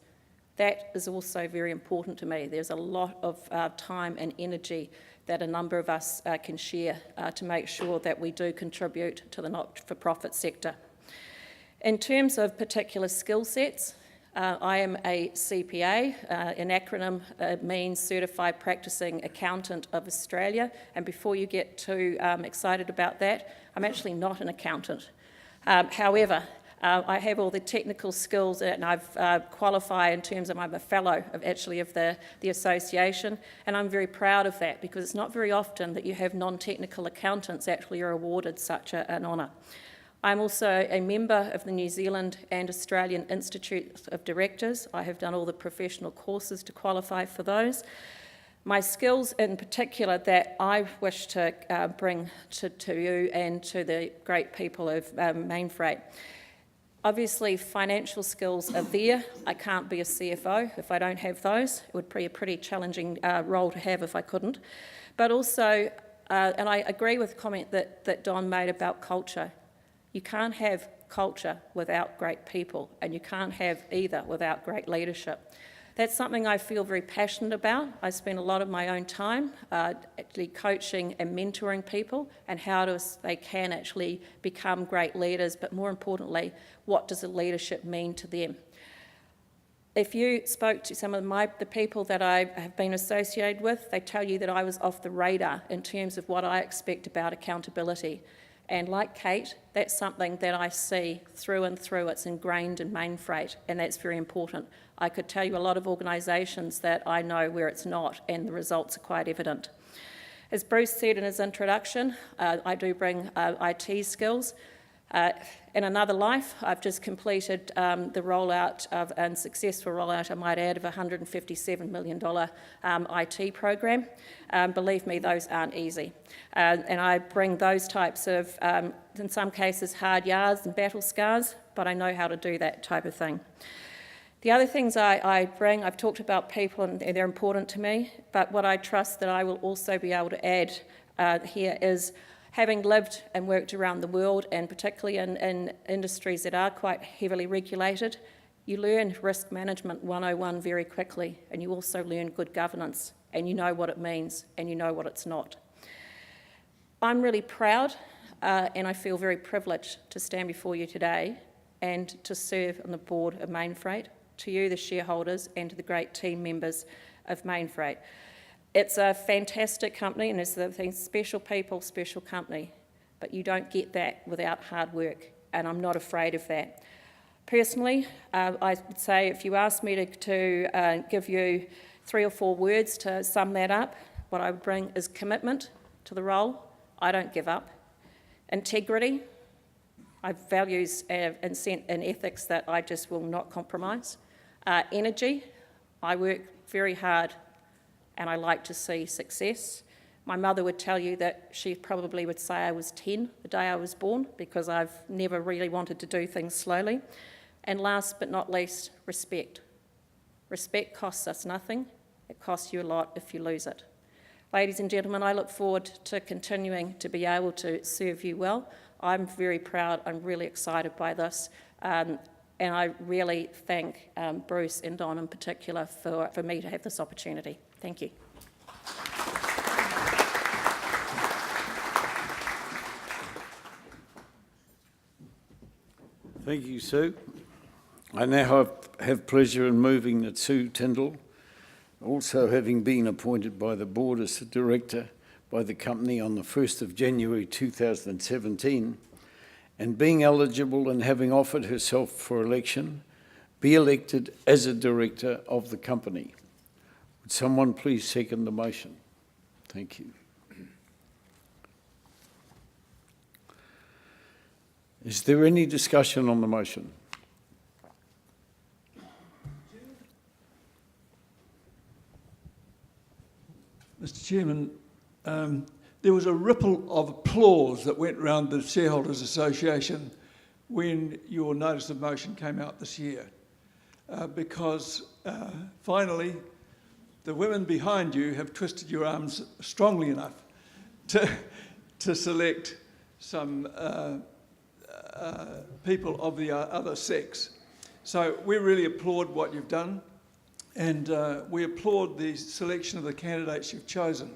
D: That is also very important to me. There's a lot of time and energy that a number of us can share to make sure that we do contribute to the not-for-profit sector. In terms of particular skill sets, I am a CPA. An acronym means Certified Practicing Accountant of Australia, and before you get too excited about that, I'm actually not an accountant. However, I have all the technical skills and I've qualified in terms of I'm a fellow of the association, and I'm very proud of that because it's not very often that you have non-technical accountants actually are awarded such an honour. I'm also a member of the New Zealand and Australian Institute of Directors. I have done all the professional courses to qualify for those. My skills in particular that I wish to bring to you and to the great people of Mainfreight. Obviously, financial skills are there. I can't be a CFO if I don't have those. It would be a pretty challenging role to have if I couldn't. But also, and I agree with the comment that Don made about culture. You can't have culture without great people, and you can't have either without great leadership. That's something I feel very passionate about. I spend a lot of my own time actually coaching and mentoring people and how they can actually become great leaders, but more importantly, what does the leadership mean to them? If you spoke to some of the people that I have been associated with, they tell you that I was off the radar in terms of what I expect about accountability. And like Kate, that's something that I see through and through. It's ingrained in Mainfreight, and that's very important. I could tell you a lot of organisations that I know where it's not, and the results are quite evident. As Bruce said in his introduction, I do bring IT skills. In another life, I've just completed the rollout of, and successful rollout, I might add, of a $157 million IT program. Believe me, those aren't easy. And I bring those types of, in some cases, hard yards and battle scars, but I know how to do that type of thing. The other things I bring, I've talked about people and they're important to me, but what I trust that I will also be able to add here is having lived and worked around the world, and particularly in industries that are quite heavily regulated, you learn risk management 101 very quickly, and you also learn good governance, and you know what it means, and you know what it's not. I'm really proud, and I feel very privileged to stand before you today and to serve on the board of Mainfreight, to you, the shareholders, and to the great team members of Mainfreight. It's a fantastic company, and it's the thing, special people, special company, but you don't get that without hard work, and I'm not afraid of that. Personally, I would say if you asked me to give you 3 or 4 words to sum that up, what I would bring is commitment to the role. I don't give up. Integrity. I have values and ethics that I just will not compromise. Energy. I work very hard and I like to see success. My mother would tell you that she probably would say I was 10 the day I was born because I've never really wanted to do things slowly. And last but not least, respect. Respect costs us nothing. It costs you a lot if you lose it. Ladies and gentlemen, I look forward to continuing to be able to serve you well. I'm very proud. I'm really excited by this. And I really thank Bruce and Don in particular for me to have this opportunity. Thank you.
A: Thank you, Sue. I now have pleasure in moving that Sue Tyndall, also having been appointed by the board as a director by the company on the 1st of January 2017, and being eligible and having offered herself for election, be elected as a director of the company. Would someone please second the motion? Thank you. Is there any discussion on the motion?
E: Chairman, there was a ripple of applause that went round the Shareholders Association when your notice of motion came out this year, because finally the women behind you have twisted your arms strongly enough to select some people of the other sex. So we really applaud what you've done, and we applaud the selection of the candidates you've chosen.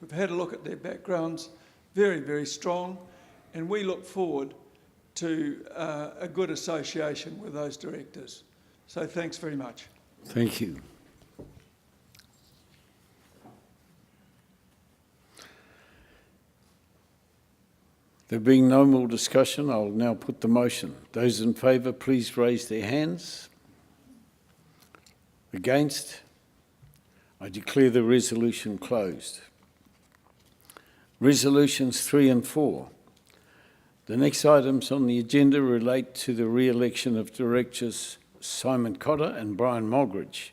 E: We've had a look at their backgrounds, very, very strong, and we look forward to a good association with those directors. So thanks very much.
A: Thank you. There being no more discussion, I'll now put the motion. Those in favour, please raise their hands. Against? I declare the resolution closed. Resolutions 3 and 4. The next items on the agenda relate to the re-election of directors Simon Cotter and Brian Mogridge.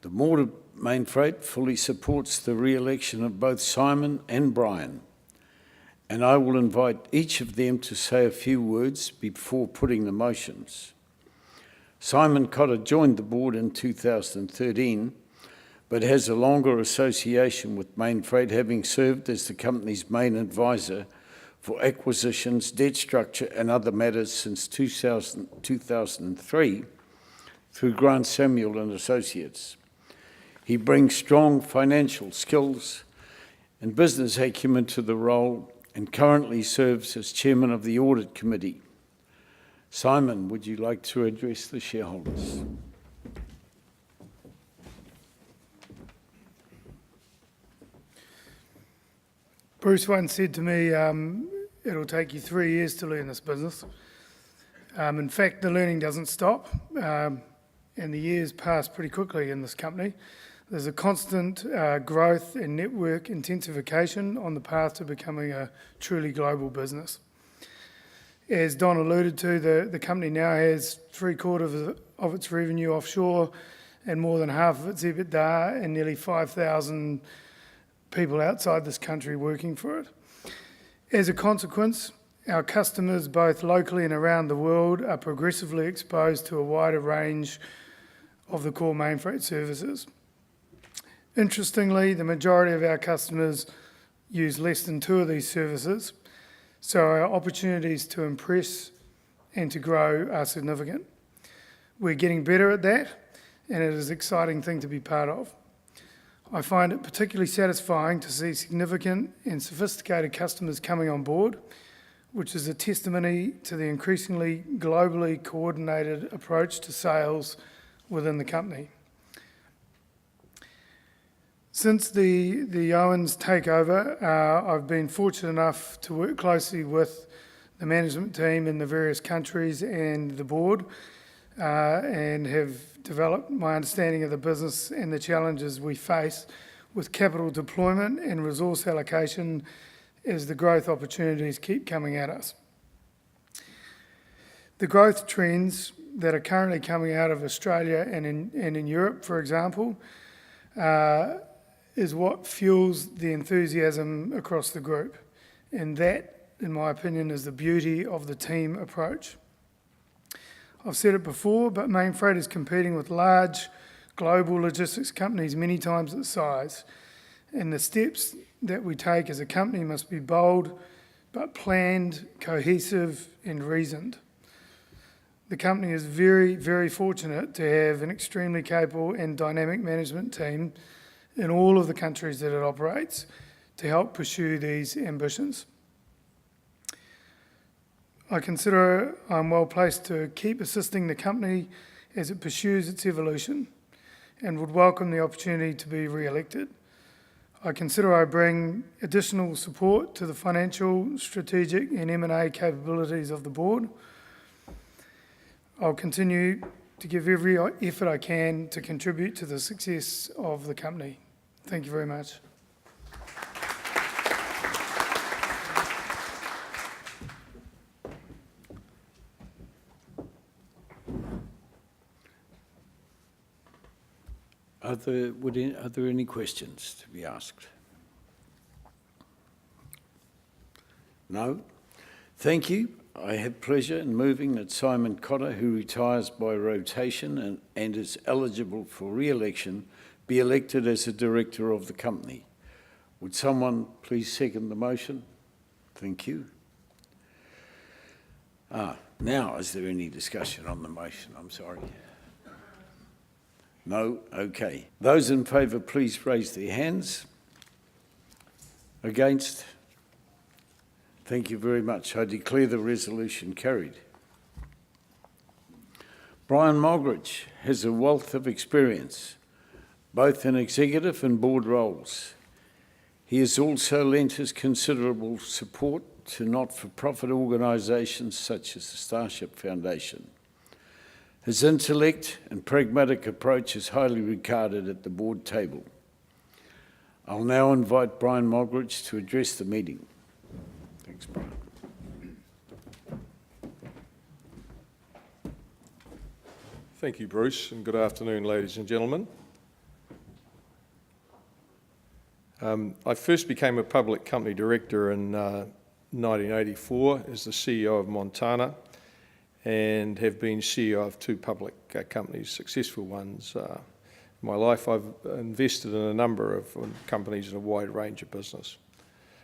A: The Board of Mainfreight fully supports the re-election of both Simon and Brian, and I will invite each of them to say a few words before putting the motions. Simon Cotter joined the board in 2013, but has a longer association with Mainfreight, having served as the company's main advisor for acquisitions, debt structure and other matters since 2003 through Grant Samuel and Associates. He brings strong financial skills and business acumen to the role and currently serves as chairman of the Audit Committee. Simon, would you like to address the shareholders?
F: Bruce once said to me, it'll take you 3 years to learn this business. In fact, the learning doesn't stop, and the years pass pretty quickly in this company. There's a constant growth and network intensification on the path to becoming a truly global business. As Don alluded to, the company now has 3/4 of its revenue offshore and more than half of its EBITDA, and nearly 5,000 people outside this country working for it. As a consequence, our customers, both locally and around the world, are progressively exposed to a wider range of the core Mainfreight services. Interestingly, the majority of our customers use less than 2 of these services, so our opportunities to impress and to grow are significant. We're getting better at that, and it is an exciting thing to be part of. I find it particularly satisfying to see significant and sophisticated customers coming on board, which is a testimony to the increasingly globally coordinated approach to sales within the company. Since the Owens takeover, I've been fortunate enough to work closely with the management team in the various countries and the board, and have developed my understanding of the business and the challenges we face with capital deployment and resource allocation as the growth opportunities keep coming at us. The growth trends that are currently coming out of Australia and in Europe, for example, is what fuels the enthusiasm across the group. And that, in my opinion, is the beauty of the team approach. I've said it before, but Mainfreight is competing with large global logistics companies many times its size. And the steps that we take as a company must be bold, but planned, cohesive and reasoned. The company is very, very fortunate to have an extremely capable and dynamic management team in all of the countries that it operates to help pursue these ambitions. I consider I'm well placed to keep assisting the company as it pursues its evolution and would welcome the opportunity to be re-elected. I consider I bring additional support to the financial, strategic and M&A capabilities of the board. I'll continue to give every effort I can to contribute to the success of the company. Thank you very much.
A: Are there any questions to be asked? No? Thank you. I have pleasure in moving that Simon Cotter, who retires by rotation and is eligible for re-election, be elected as a director of the company. Would someone please second the motion? Thank you. Now, is there any discussion on the motion? I'm sorry. No? Okay. Those in favour, please raise their hands. Against? Thank you very much. I declare the resolution carried. Brian Mogridge has a wealth of experience, both in executive and board roles. He has also lent his considerable support to not-for-profit organisations such as the Starship Foundation. His intellect and pragmatic approach is highly regarded at the board table. I'll now invite Brian Mogridge to address the meeting. Thanks, Brian.
G: Thank you, Bruce, and good afternoon, ladies and gentlemen. I first became a public company director in 1984 as the CEO of Montana, and have been CEO of two public companies, successful ones. In my life, I've invested in a number of companies in a wide range of business.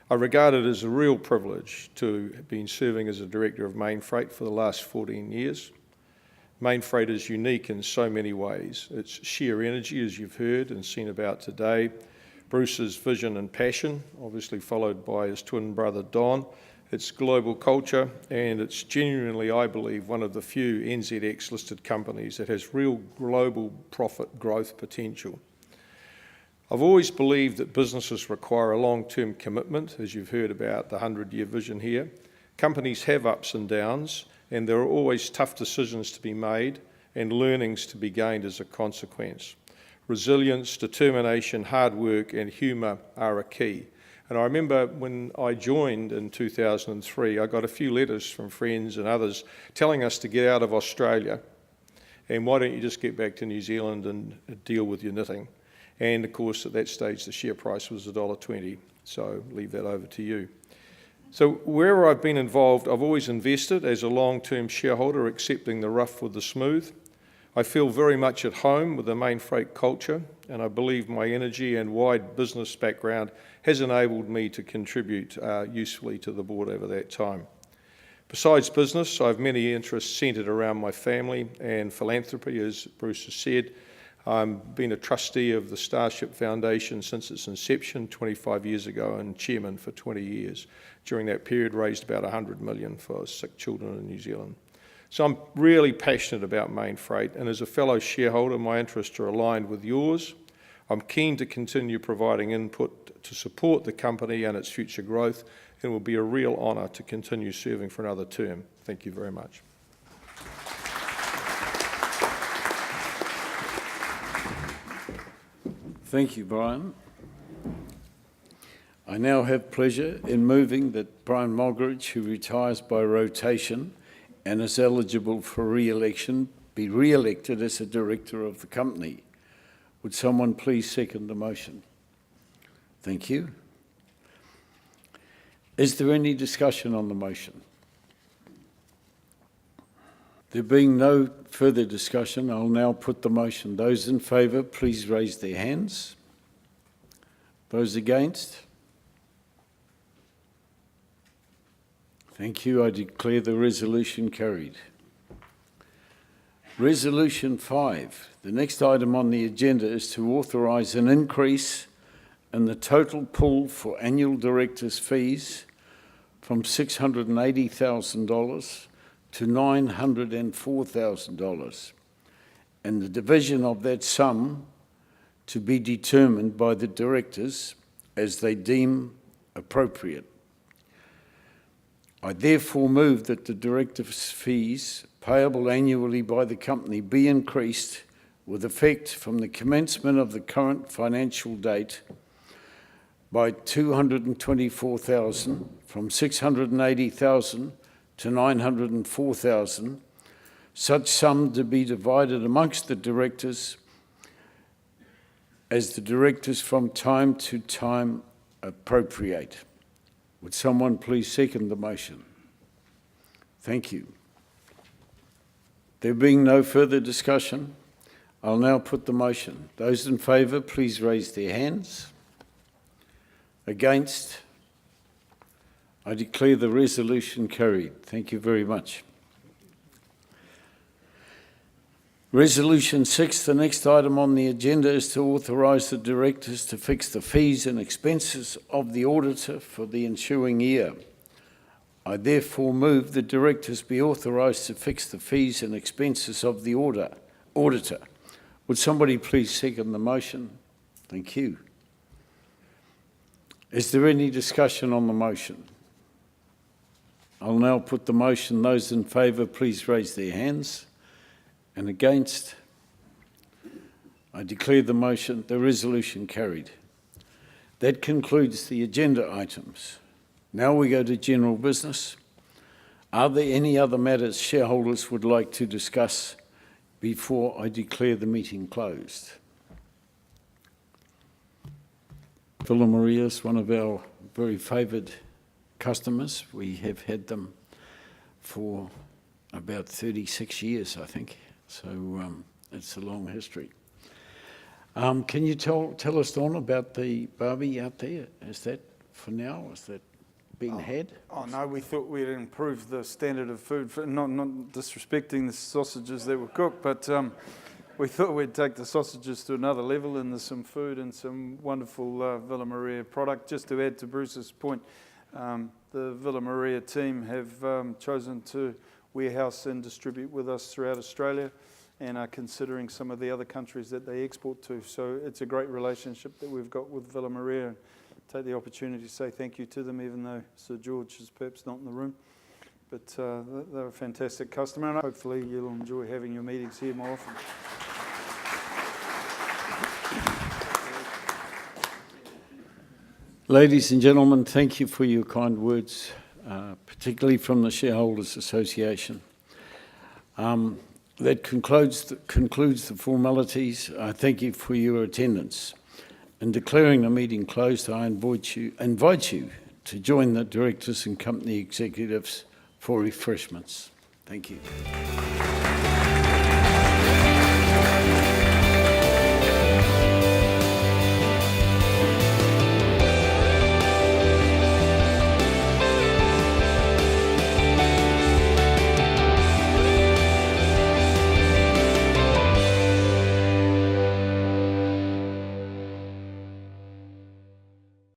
G: I regard it as a real privilege to have been serving as a director of Mainfreight for the last 14 years. Mainfreight is unique in so many ways. Its sheer energy, as you've heard and seen about today, Bruce's vision and passion, obviously followed by his twin brother Don, its global culture, and it's genuinely, I believe, one of the few NZX-listed companies that has real global profit growth potential. I've always believed that businesses require a long-term commitment, as you've heard about the 100-year vision here. Companies have ups and downs, and there are always tough decisions to be made and learnings to be gained as a consequence. Resilience, determination, hard work, and humour are a key. And I remember when I joined in 2003, I got a few letters from friends and others telling us to get out of Australia and why don't you just get back to New Zealand and deal with your knitting. And of course, at that stage, the share price was $1.20, so leave that over to you. So wherever I've been involved, I've always invested as a long-term shareholder, accepting the rough with the smooth. I feel very much at home with the Mainfreight culture, and I believe my energy and wide business background has enabled me to contribute usefully to the board over that time. Besides business, I have many interests centred around my family and philanthropy, as Bruce has said. I've been a trustee of the Starship Foundation since its inception 25 years ago and chairman for 20 years. During that period, raised about $100 million for sick children in New Zealand. So I'm really passionate about Mainfreight, and as a fellow shareholder, my interests are aligned with yours. I'm keen to continue providing input to support the company and its future growth, and it will be a real honour to continue serving for another term. Thank you very much.
A: Thank you, Brian. I now have pleasure in moving that Brian Mogridge, who retires by rotation and is eligible for re-election, be re-elected as a director of the company. Would someone please second the motion? Thank you. Is there any discussion on the motion? There being no further discussion, I'll now put the motion. Those in favour, please raise their hands. Those against? Thank you. I declare the resolution carried. Resolution 5. The next item on the agenda is to authorise an increase in the total pool for annual directors' fees from $680,000 to $904,000, and the division of that sum to be determined by the directors as they deem appropriate. I therefore move that the directors' fees payable annually by the company be increased with effect from the commencement of the current financial date by $224,000, from $680,000 to $904,000, such sum to be divided amongst the directors as the directors from time to time appropriate. Would someone please second the motion? Thank you. There being no further discussion, I'll now put the motion. Those in favour, please raise their hands. Against? I declare the resolution carried. Thank you very much. Resolution 6, the next item on the agenda is to authorise the directors to fix the fees and expenses of the auditor for the ensuing year. I therefore move the directors be authorised to fix the fees and expenses of the auditor. Would somebody please second the motion? Thank you. Is there any discussion on the motion? I'll now put the motion. Those in favour, please raise their hands. And against? I declare the resolution carried. That concludes the agenda items. Now we go to general business. Are there any other matters shareholders would like to discuss before I declare the meeting closed? Villa Maria is one of our very favoured customers. We have had them for about 36 years, I think. So it's a long history. Can you tell us, Don, about the barbie out there? Is that for now? Is that being had?
B: Oh no, we thought we'd improve the standard of food, not disrespecting the sausages that were cooked, but we thought we'd take the sausages to another level, and there's some food and some wonderful Villa Maria product. Just to add to Bruce's point, the Villa Maria team have chosen to warehouse and distribute with us throughout Australia, and are considering some of the other countries that they export to. So it's a great relationship that we've got with Villa Maria. Take the opportunity to say thank you to them, even though Sir George is perhaps not in the room. But they're a fantastic customer, and hopefully you'll enjoy having your meetings here more often.
A: Ladies and gentlemen, thank you for your kind words, particularly from the Shareholders Association. That concludes the formalities. I thank you for your attendance. In declaring the meeting closed, I invite you to join the directors and company executives for refreshments. Thank you.